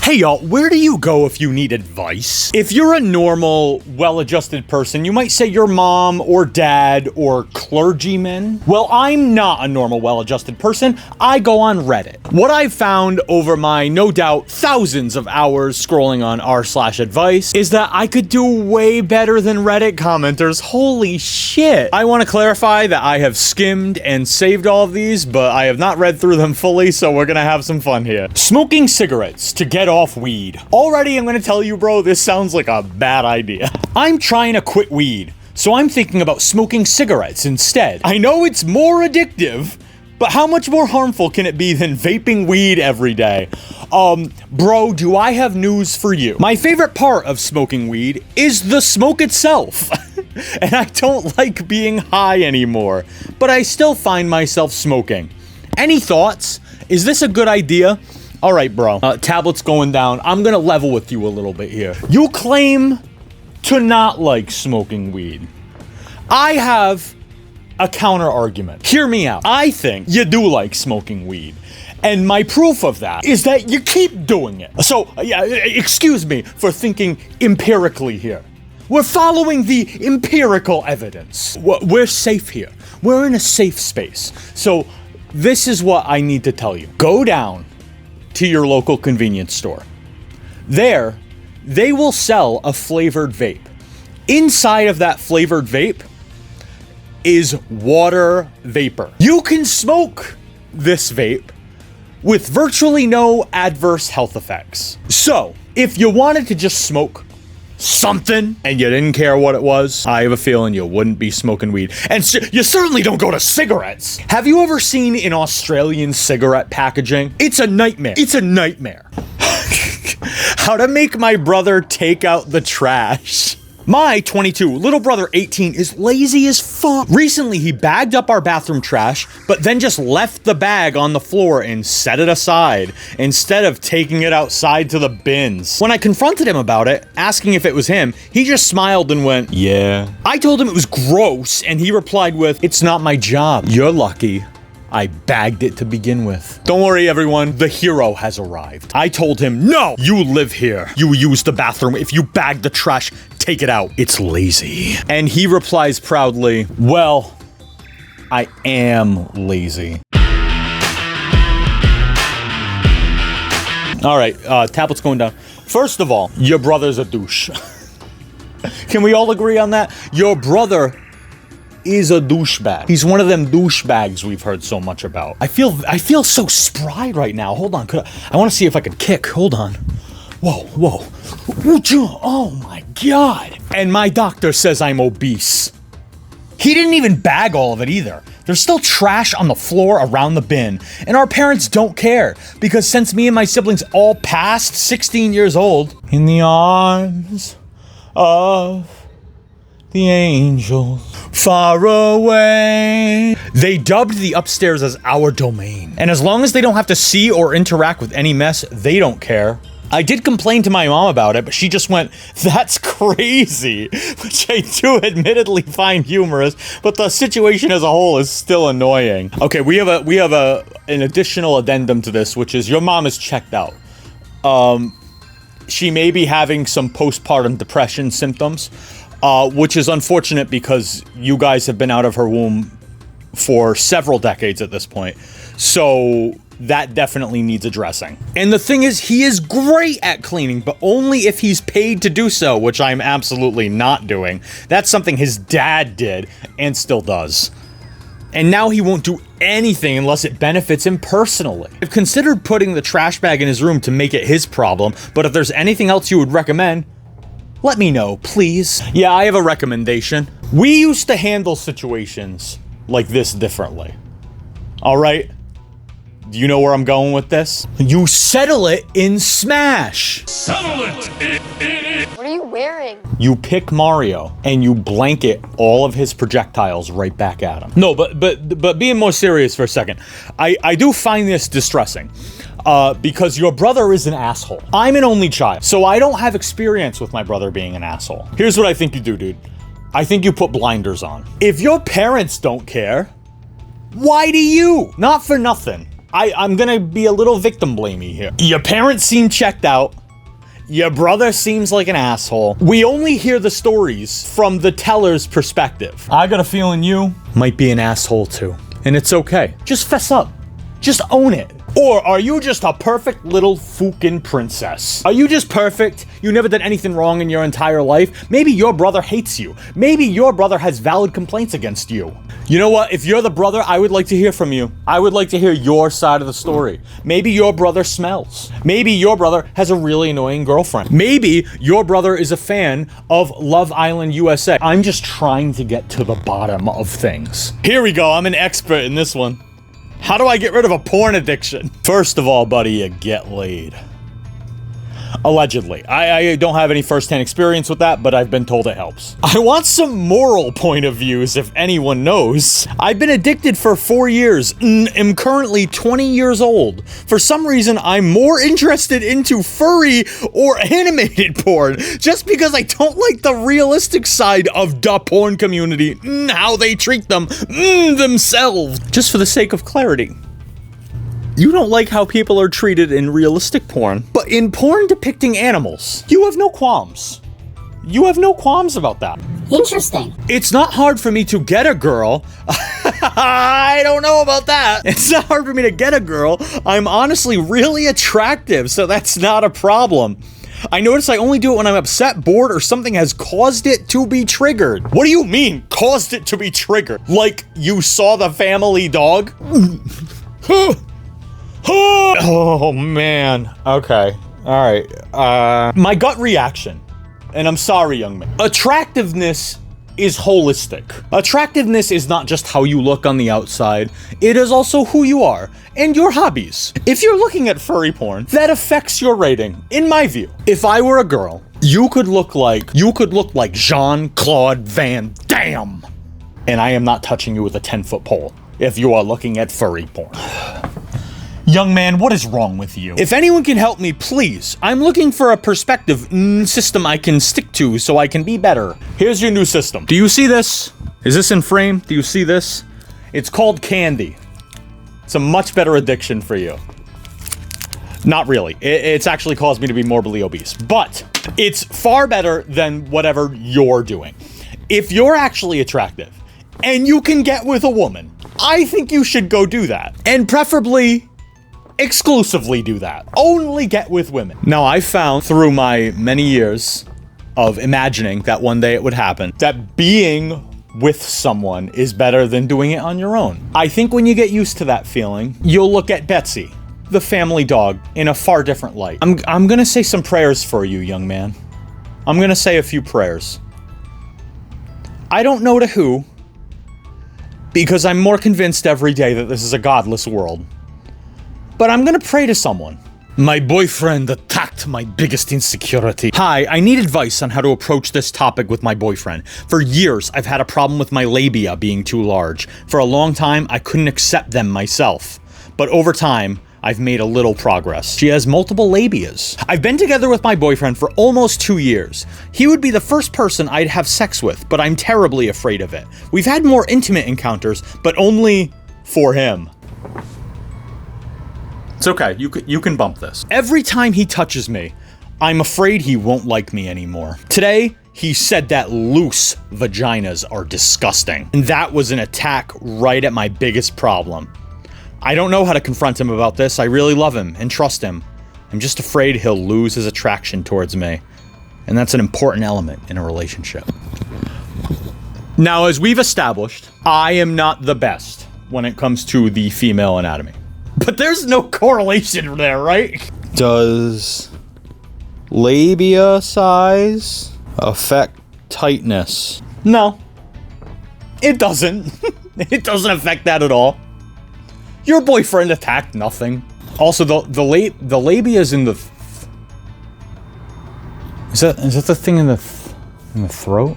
Hey y'all, where do you go if you need advice? If you're a normal, well-adjusted person, you might say your mom or dad or clergyman. Well, I'm not a normal, well-adjusted person. I go on Reddit. What I've found over my, no doubt, thousands of hours scrolling on r/advice is that I could do way better than Reddit commenters. Holy shit. I want to clarify that I have skimmed and saved all of these, but I have not read through them fully, so we're gonna have some fun here. Smoking cigarettes to get off weed. Already, I'm gonna tell you, bro, this sounds like a bad idea. I'm trying to quit weed, so I'm thinking about smoking cigarettes instead. I know it's more addictive, but how much more harmful can it be than vaping weed every day? Bro, do I have news for you? My favorite part of smoking weed is the smoke itself. And I don't like being high anymore, but I still find myself smoking. Any thoughts? Is this a good idea? All right, bro. Tablet's going down. I'm gonna level with you a little bit here. You claim to not like smoking weed. I have a counter argument. Hear me out. I think you do like smoking weed. And my proof of that is that you keep doing it. So, yeah, excuse me for thinking empirically here. We're following the empirical evidence. We're safe here. We're in a safe space. So, this is what I need to tell you. Go down to your local convenience store. There, they will sell a flavored vape. Inside of that flavored vape is water vapor. You can smoke this vape with virtually no adverse health effects. So, if you wanted to just smoke something and you didn't care what it was, I have a feeling you wouldn't be smoking weed. And you certainly don't go to cigarettes. Have you ever seen an Australian cigarette packaging? It's a nightmare. It's a nightmare. How to make my brother take out the trash. My 22, little brother 18 is lazy as fuck. Recently, he bagged up our bathroom trash, but then just left the bag on the floor and set it aside, instead of taking it outside to the bins. When I confronted him about it, asking if it was him, he just smiled and went, yeah. I told him it was gross, and he replied with, it's not my job. You're lucky I bagged it to begin with. Don't worry, everyone. The hero has arrived. I told him, no, you live here. You use the bathroom. If you bag the trash, take it out. It's lazy. And he replies proudly, well, I am lazy. All right, tablet's going down. First of all, your brother's a douche. Can we all agree on that? Your brother is a douchebag. He's one of them douchebags we've heard so much about. I feel so spry right now. Hold on. I want to see if I could kick. Hold on. Whoa. Oh my God. And my doctor says I'm obese. He didn't even bag all of it either. There's still trash on the floor around the bin. And our parents don't care, because since me and my siblings all passed 16 years old, in the arms of the angels far away, they dubbed the upstairs as our domain. And as long as they don't have to see or interact with any mess, they don't care. I did complain to my mom about it, but she just went, that's crazy, which I do admittedly find humorous, but the situation as a whole is still annoying. Okay, we have an additional addendum to this, which is your mom is checked out. She may be having some postpartum depression symptoms, which is unfortunate because you guys have been out of her womb for several decades at this point. So that definitely needs addressing. And the thing is, he is great at cleaning, but only if he's paid to do so, which I'm absolutely not doing. That's something his dad did and still does. And now he won't do anything unless it benefits him personally. I've considered putting the trash bag in his room to make it his problem, but if there's anything else you would recommend, let me know, please. Yeah, I have a recommendation. We used to handle situations like this differently. All right? Do you know where I'm going with this? You settle it in Smash. Settle it! What are you wearing? You pick Mario and you blanket all of his projectiles right back at him. No, but being more serious for a second, I do find this distressing. Because your brother is an asshole. I'm an only child, so I don't have experience with my brother being an asshole. Here's what I think you do, dude. I think you put blinders on. If your parents don't care, why do you? Not for nothing. I'm gonna be a little victim blamey here. Your parents seem checked out. Your brother seems like an asshole. We only hear the stories from the teller's perspective. I got a feeling you might be an asshole too. And it's okay. Just fess up. Just own it. Or are you just a perfect little fucking princess? Are you just perfect? You never did anything wrong in your entire life? Maybe your brother hates you. Maybe your brother has valid complaints against you. You know what? If you're the brother, I would like to hear from you. I would like to hear your side of the story. Maybe your brother smells. Maybe your brother has a really annoying girlfriend. Maybe your brother is a fan of Love Island USA. I'm just trying to get to the bottom of things. Here we go. I'm an expert in this one. How do I get rid of a porn addiction? First of all, buddy, you get laid. Allegedly. I don't have any first-hand experience with that, but I've been told it helps. I want some moral point of views if anyone knows. I've been addicted for 4 years and am currently 20 years old. For some reason, I'm more interested into furry or animated porn just because I don't like the realistic side of the porn community, how they treat them, themselves. Just for the sake of clarity. You don't like how people are treated in realistic porn, but in porn depicting animals, you have no qualms. You have no qualms about that. Interesting. It's not hard for me to get a girl. I don't know about that. It's not hard for me to get a girl. I'm honestly really attractive, so that's not a problem. I notice I only do it when I'm upset, bored, or something has caused it to be triggered. What do you mean, caused it to be triggered? Like you saw the family dog? Oh man. Okay. All right. My gut reaction, and I'm sorry, young man. Attractiveness is holistic. Attractiveness is not just how you look on the outside. It is also who you are and your hobbies. If you're looking at furry porn, that affects your rating, in my view. If I were a girl, you could look like Jean-Claude Van Damme. And I am not touching you with a 10-foot pole if you are looking at furry porn. Young man, what is wrong with you? If anyone can help me, please. I'm looking for a perspective system I can stick to so I can be better. Here's your new system. Do you see this? Is this in frame? Do you see this? It's called candy. It's a much better addiction for you. Not really. It's actually caused me to be morbidly obese. But it's far better than whatever you're doing. If you're actually attractive and you can get with a woman, I think you should go do that. And preferably exclusively do that. Only get with women. Now, I found through my many years of imagining that one day it would happen, that being with someone is better than doing it on your own. I think when you get used to that feeling, you'll look at Betsy, the family dog, in a far different light. I'm gonna say some prayers for you, young man. I'm gonna say a few prayers. I don't know to who, because I'm more convinced every day that this is a godless world. But I'm gonna pray to someone. My boyfriend attacked my biggest insecurity. Hi, I need advice on how to approach this topic with my boyfriend. For years, I've had a problem with my labia being too large. For a long time, I couldn't accept them myself. But over time, I've made a little progress. She has multiple labias. I've been together with my boyfriend for almost 2 years. He would be the first person I'd have sex with, but I'm terribly afraid of it. We've had more intimate encounters, but only for him. It's okay, you can bump this. Every time he touches me, I'm afraid he won't like me anymore. Today, he said that loose vaginas are disgusting. And that was an attack right at my biggest problem. I don't know how to confront him about this. I really love him and trust him. I'm just afraid he'll lose his attraction towards me. And that's an important element in a relationship. Now, as we've established, I am not the best when it comes to the female anatomy. But there's no correlation there, right? Does labia size affect tightness? No. It doesn't. It doesn't affect that at all. Your boyfriend attacked nothing. Also, the labia is in the... Is that the thing in the throat?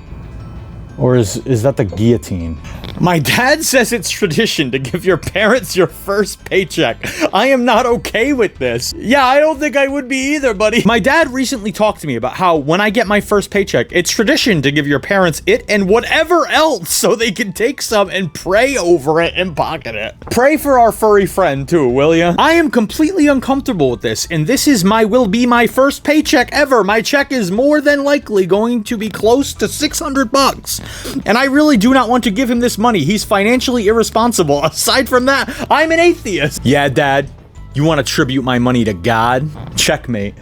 Or is that the guillotine? My dad says it's tradition to give your parents your first paycheck. I am not okay with this. Yeah, I don't think I would be either, buddy. My dad recently talked to me about how when I get my first paycheck, it's tradition to give your parents it and whatever else so they can take some and pray over it and pocket it. Pray for our furry friend too, will ya? I am completely uncomfortable with this, and this will be my first paycheck ever. My check is more than likely going to be close to $600, and I really do not want to give him this money. He's financially irresponsible. Aside from that, I'm an atheist. Yeah, Dad, you want to tribute my money to God? Checkmate.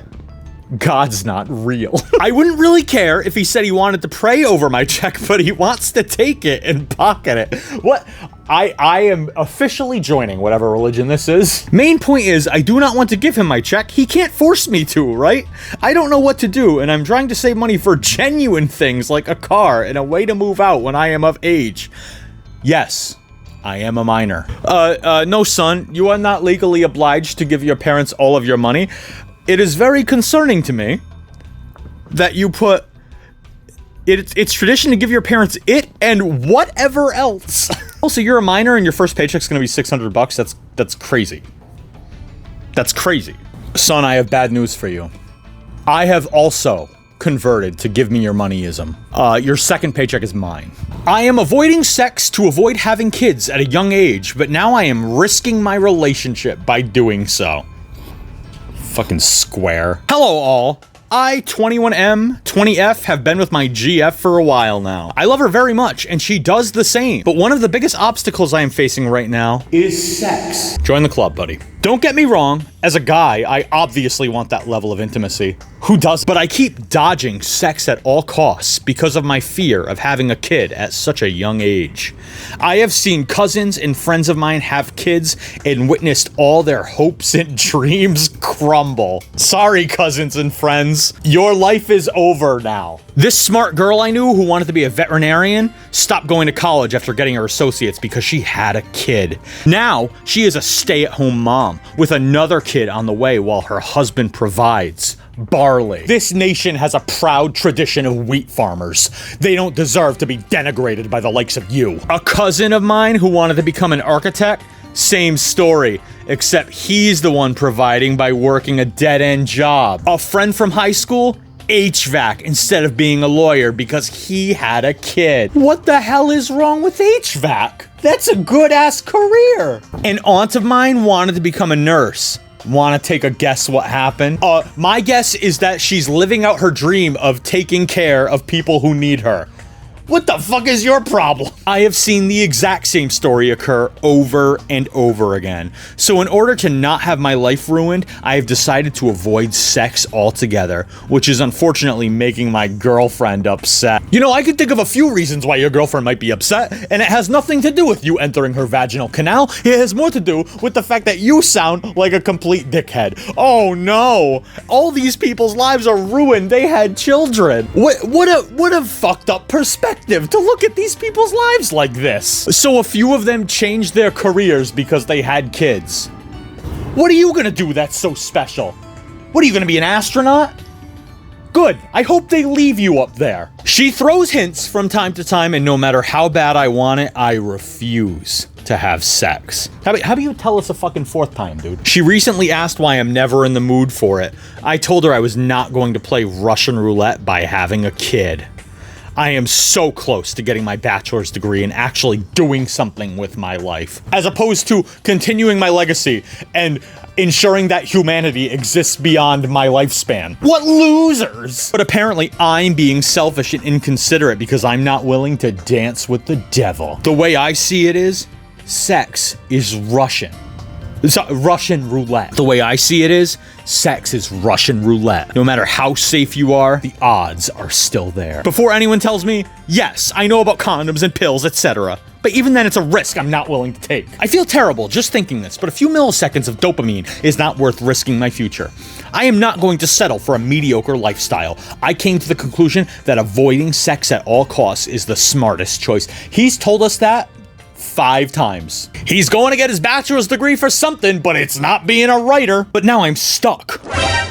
God's not real. I wouldn't really care if he said he wanted to pray over my check, but he wants to take it and pocket it. What? I am officially joining whatever religion this is. Main point is, I do not want to give him my check. He can't force me to, right? I don't know what to do, and I'm trying to save money for genuine things like a car and a way to move out when I am of age. Yes, I am a minor. No, son, you are not legally obliged to give your parents all of your money. It is very concerning to me that you put it's tradition to give your parents it and whatever else. Also, you're a minor and your first paycheck's gonna be $600. That's crazy. That's crazy. Son, I have bad news for you. I have also converted to give me your moneyism. Your second paycheck is mine. I am avoiding sex to avoid having kids at a young age, but now I am risking my relationship by doing so. Fucking square. Hello all. I, 21M, 20F, have been with my GF for a while now. I love her very much, and she does the same. But one of the biggest obstacles I am facing right now is sex. Join the club, buddy. Don't get me wrong, as a guy, I obviously want that level of intimacy. Who doesn't? But I keep dodging sex at all costs because of my fear of having a kid at such a young age. I have seen cousins and friends of mine have kids and witnessed all their hopes and dreams crumble. Sorry, cousins and friends. Your life is over now. This smart girl I knew who wanted to be a veterinarian stopped going to college after getting her associates because she had a kid. Now, she is a stay-at-home mom with another kid on the way while her husband provides barley. This nation has a proud tradition of wheat farmers. They don't deserve to be denigrated by the likes of you. A cousin of mine who wanted to become an architect, same story, except he's the one providing by working a dead-end job. A friend from high school, HVAC instead of being a lawyer because he had a kid. What the hell is wrong with HVAC? That's a good-ass career. An aunt of mine wanted to become a nurse. Want to take a guess what happened? My guess is that she's living out her dream of taking care of people who need her. What the fuck is your problem? I have seen the exact same story occur over and over again. So in order to not have my life ruined, I have decided to avoid sex altogether, which is unfortunately making my girlfriend upset. You know, I could think of a few reasons why your girlfriend might be upset, and it has nothing to do with you entering her vaginal canal. It has more to do with the fact that you sound like a complete dickhead. Oh no! All these people's lives are ruined. They had children. What a fucked up perspective to look at these people's lives like this. So a few of them changed their careers because they had kids. What are you gonna do that's so special? What are you gonna be, an astronaut? Good. I hope they leave you up there. She throws hints from time to time, and no matter how bad I want it, I refuse to have sex. How about you tell us a fucking fourth time, dude? She recently asked why I'm never in the mood for it. I told her I was not going to play Russian roulette by having a kid. I am so close to getting my bachelor's degree and actually doing something with my life, as opposed to continuing my legacy and ensuring that humanity exists beyond my lifespan. What losers! But apparently I'm being selfish and inconsiderate because I'm not willing to dance with the devil. The way I see it is, sex is Russian. It's Russian roulette. The way I see it is, sex is Russian roulette. No matter how safe you are, the odds are still there. Before anyone tells me, yes, I know about condoms and pills, etc. But even then, it's a risk I'm not willing to take. I feel terrible just thinking this, but a few milliseconds of dopamine is not worth risking my future. I am not going to settle for a mediocre lifestyle. I came to the conclusion that avoiding sex at all costs is the smartest choice. He's told us that 5 times. He's going to get his bachelor's degree for something, but it's not being a writer. But now I'm stuck.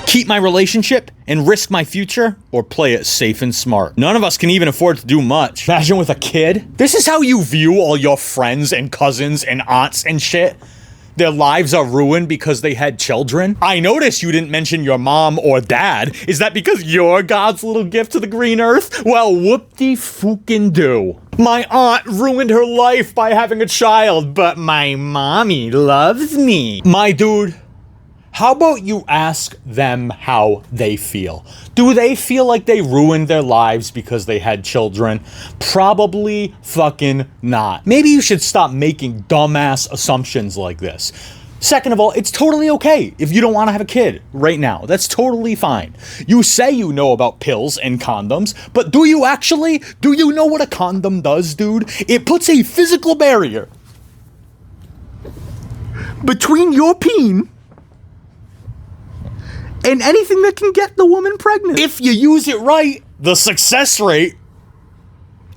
Keep my relationship and risk my future, or play it safe and smart. None of us can even afford to do much. Imagine with a kid. This is how you view all your friends and cousins and aunts and shit. Their lives are ruined because they had children. I noticed you didn't mention your mom or dad. Is that because you're God's little gift to the green earth? Well, whoop-de-fucking-do. My aunt ruined her life by having a child, but my mommy loves me. My dude, how about you ask them how they feel? Do they feel like they ruined their lives because they had children? Probably fucking not. Maybe you should stop making dumbass assumptions like this. Second of all, it's totally okay if you don't want to have a kid right now. That's totally fine. You say you know about pills and condoms, but do you actually? Do you know what a condom does, dude? It puts a physical barrier between your peen and anything that can get the woman pregnant. If you use it right, the success rate,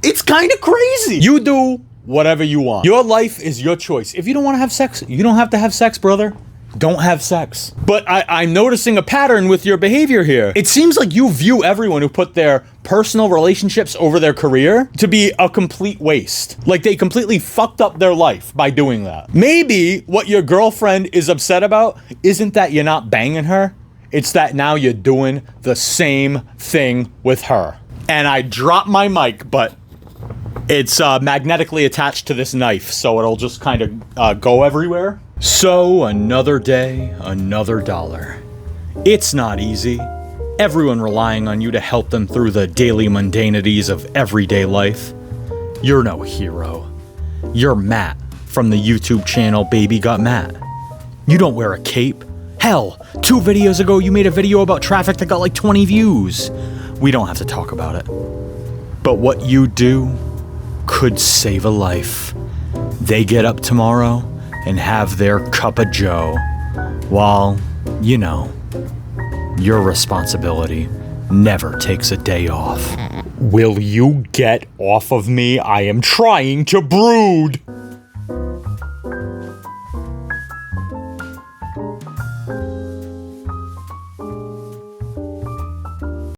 it's kind of crazy. You do whatever you want. Your life is your choice. If you don't want to have sex, you don't have to have sex, brother. Don't have sex. But I'm noticing a pattern with your behavior here. It seems like you view everyone who put their personal relationships over their career to be a complete waste. Like they completely fucked up their life by doing that. Maybe what your girlfriend is upset about isn't that you're not banging her. It's that now you're doing the same thing with her. And I dropped my mic, but it's magnetically attached to this knife, so it'll just kind of go everywhere. So, another day, another dollar. It's not easy. Everyone relying on you to help them through the daily mundanities of everyday life. You're no hero. You're Matt from the YouTube channel Baby Got Matt. You don't wear a cape. Hell, 2 videos ago you made a video about traffic that got like 20 views. We don't have to talk about it. But what you do could save a life. They get up tomorrow and have their cup of joe, while, you know, your responsibility never takes a day off. Will you get off of me? I am trying to brood.